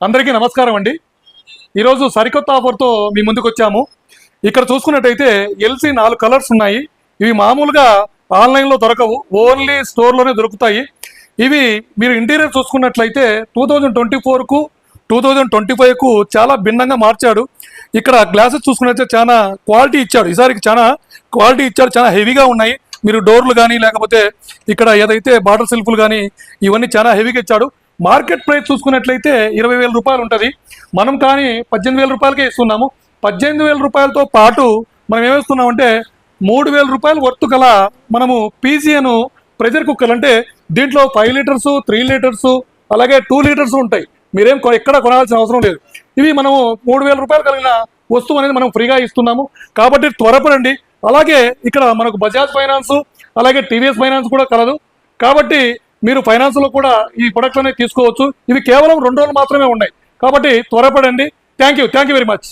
అందరికీ నమస్కారం అండి. ఈరోజు సరికొత్త ఆఫర్తో మీ ముందుకు వచ్చాము. ఇక్కడ చూసుకున్నట్టయితే ఎల్సీ 4 కలర్స్ ఉన్నాయి. ఇవి మామూలుగా ఆన్లైన్లో దొరకవు, ఓన్లీ స్టోర్లోనే దొరుకుతాయి. ఇవి మీరు ఇంటీరియర్ చూసుకున్నట్లయితే 2024కు 2025కు చాలా భిన్నంగా మార్చాడు. ఇక్కడ గ్లాసెస్ చూసుకున్నట్లయితే చాలా క్వాలిటీ ఇచ్చాడు. ఈసారికి చాలా క్వాలిటీ ఇచ్చాడు, చాలా హెవీగా ఉన్నాయి. మీరు డోర్లు కానీ లేకపోతే ఇక్కడ ఏదైతే బాటిల్ సెల్ఫ్లు కానీ ఇవన్నీ చాలా హెవీగా ఇచ్చాడు. మార్కెట్ ప్రైస్ చూసుకున్నట్లయితే 20,000 రూపాయలు ఉంటుంది. మనం కానీ 18,000 రూపాయలకే ఇస్తున్నాము. 18,000 రూపాయలతో పాటు మనం ఏమిస్తున్నామంటే 3,000 రూపాయలు వర్త్ గల మనము పీసీఎన్ ప్రెషర్ కుక్కర్, అంటే దీంట్లో 5 లీటర్స్ 3 లీటర్స్ అలాగే 2 లీటర్స్ ఉంటాయి. మీరేం ఎక్కడ కొనాల్సిన అవసరం లేదు. ఇవి మనము 3,000 రూపాయలు కలిగిన వస్తువు అనేది మనం ఫ్రీగా ఇస్తున్నాము. కాబట్టి త్వరపడండి. అలాగే ఇక్కడ మనకు బజాజ్ ఫైనాన్స్ అలాగే టీవీఎస్ ఫైనాన్స్ కూడా కలదు. కాబట్టి మీరు ఫైనాన్స్లో కూడా ఈ ప్రొడక్ట్లనే తీసుకోవచ్చు. ఇవి కేవలం 2 రోజులు మాత్రమే ఉన్నాయి. కాబట్టి త్వరపడండి. Thank you very much.